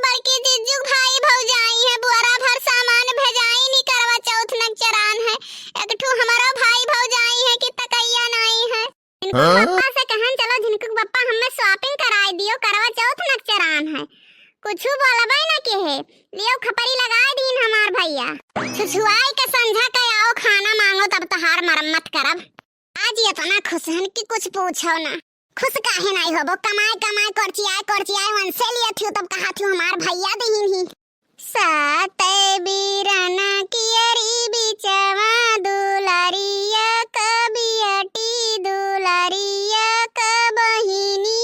बड़की जीजू भाई भौजाई है, बुआरा भर सामान भेजाई नी करवा चौथ नक चरान है। एक ठो हमारा भाई भौजाई है कि तकैया नहीं है। इनको पप्पा से कहन चलो जिनको पप्पा हमें शॉपिंग कराई दियो, करवा चौथ नक चरान है। कुछ बोलबे ना के है, लियो खपरी लगाए दीन हमार भैया। छुछुआई के संझा के आओ खाना मांगो तब तहार मरम्मत करब। आज ये तना खुश हन कि कुछ पूछो ना। खुश काहे नहीं होबो, कमाए कमाए करचियाए वंसे लिया थी तब कहा थी हमार भैया दहीन ही। साते बीरन कियरी बिचवा दुलारिया कबियटी दुलारिया कबहिनी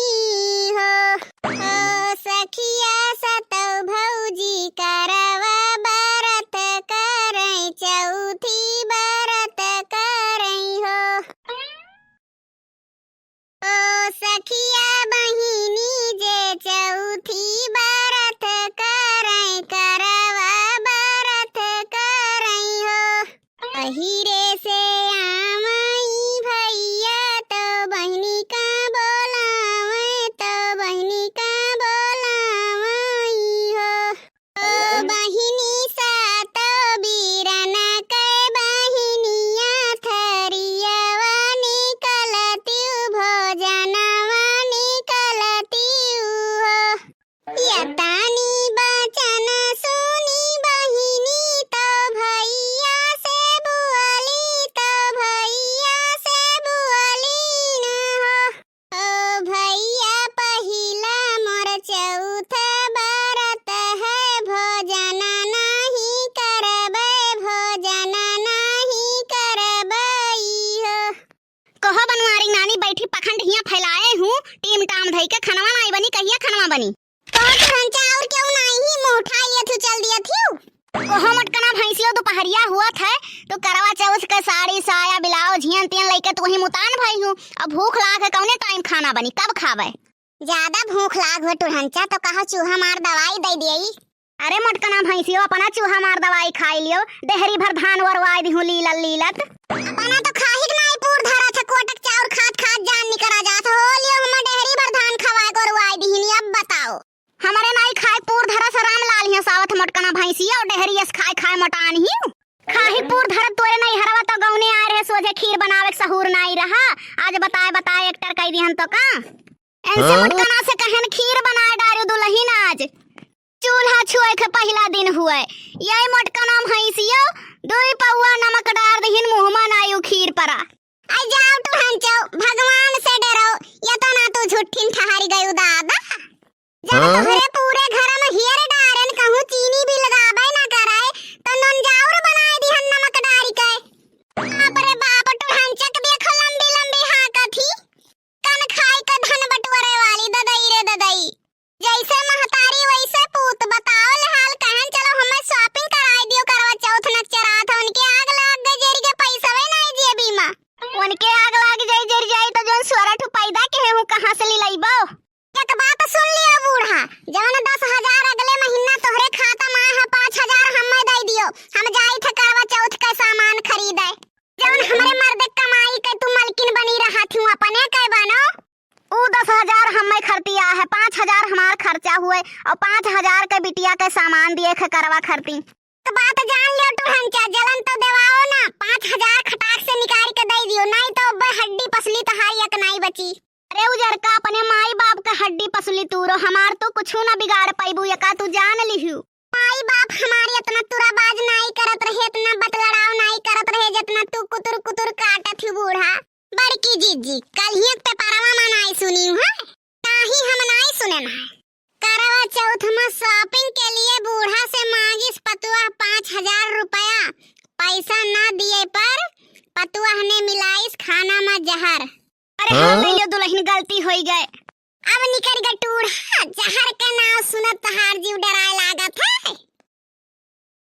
हो। ओ सखिया सतौ भौजी करवा बरत करई चौथी बरत करई हो। ओ सखिया बहिनी जे चौथी बरत करई करवा बरत करई हो। अहिरे से आमई भैया तो बहिनी का बोलावे तो बहिनी का बोलावई हो। ओ बहिनी सातो बीरन के बहिनिया थरियावा निकलती भोजनवा निकलती हो। यतानी बचन सुनी बहिनी तो भैया से बुअली तो भैया से बुअली न हो। ओ भैया पहिला मोर चौथ बरत है, भोजन नहीं करबे भोजन नहीं करबई हो। कहो बनवारी नानी बैठी पखंड हिया फैलाए हूँ, टीम टाम धई के खनवा नहीं बनी, कहिया खनवा बनी। कहो तुरंचा और क्यों नहीं मुंह उठा लिया थू चल दिया थी। कहो मटकना भैंसियो दोपहरिया हुआ था तो करवा चौथ के साड़ी साया ब्लाउज झियन तियन लेके तो वही मुतान भई हूँ। अब भूख लाग है कौने टाइम खाना बनी, कब खावे। ज्यादा भूख लाग हो तुरंचा तो कहो चूहा मार दवाई दे दियई। अरे मटकना भैंसियो अपना चूहा मार दवाई खाई लियो, देहरी भर धान वरवाई दी हूँ लीलत लीलत। अपना तो खाही नहीं पूर धरा था, कोटक चाउर खात खात जान निकरा जात हो लियो हम देहरी भर धान खवाए को रवाई दी नी। अब बताओ हमारे नहीं खाए पूर धरा से राम लाल हिया सावत मटकना भैंसिया और देहरी यस खाए खाए मटान ही खाही पूर धरा तोरे नहीं हरवा तो गौने आए रहे सोझे खीर बनावे सहूर नहीं रहा। आज बताए बताए एक्टर कह दिहन तो का ऐसे मटकना से कहन खीर बनाए डारो दुल्हन आज चूल्हा छुए के पहला दिन हुए। यही मटकना भैंसियो दुई पौआ नमक डार दिहिन मुंह में नायु खीर परा। आई जाओ तू हंचो भगवान से डरो, या तो ना तू झूठिन ठहरी गई दादा। जब तोहरे पूरे घर में हियर डारन कहूं चीनी भी लगावे ना कराए तो नन जाऊर बनाए दिहन नमक डारी के। बाप रे बाप तू हंचक देखो लंबी लंबी हाका थी, कन खाई का धन बटवरे वाली ददई रे ददई। जैसे महतारी वैसे पूत, बताओ हाल कहन चलो हमें शॉपिंग कराई दियो करवा चौथ नक चरात हो। उनके आग लाग गई जेरी के पैसा वे नहीं दिए बीमा, उनके आग लाग जाई जेरी जाई तो जोन स्वरठ पैदा के हूं कहां से लिलइबो। एक बात सुन लियो बूढ़ा, जवन 10,000 अगले महीना तोहरे खाता में है 5,000 हमें दे दियो, हम जाई थे करवा चौथ का सामान खरीदे। जवन हमरे मर्द कमाई के तू मलकिन बनी रहा थी अपने के बनो। ऊ 10,000 हमें खर्तिया है, 5,000 हमार खर्चा हुए और 5,000 के बिटिया के सामान दिए खे करवा खर्ती। तो बात जान लियो तू हंचा, जलन तो देवाओ ना, 5,000 खटाक से निकाल के दे दियो, नहीं तो हड्डी पसली तहारी एक नहीं बची। अरे उजर का अपने माई बाप का हड्डी पसली तूरो, हमार तो कुछ ना बिगाड़ पाइबू, यका तू जान लिहू। माई बाप हमारी इतना तुराबाज नहीं करत रहे, इतना बतलड़ाव नहीं करत रहे जितना तू कुतुर कुतुर काटत हु बूढ़ा। बड़की जीजी कल ही पे परवा मनाई सुनी हूं, नाही हम नहीं सुने ना। करवा चौथ में शॉपिंग के लिए बूढ़ा से मांगिस पतुआ 5,000 रुपया, पैसा ना दिए पर पतुआ ने मिलाइस खाना में जहर। अरे हाँ भैया दुल्हन गलती हो गए। अब निकल गए टूढ़ा, जहर के नाम सुनत तहार जीव डराए लागत है।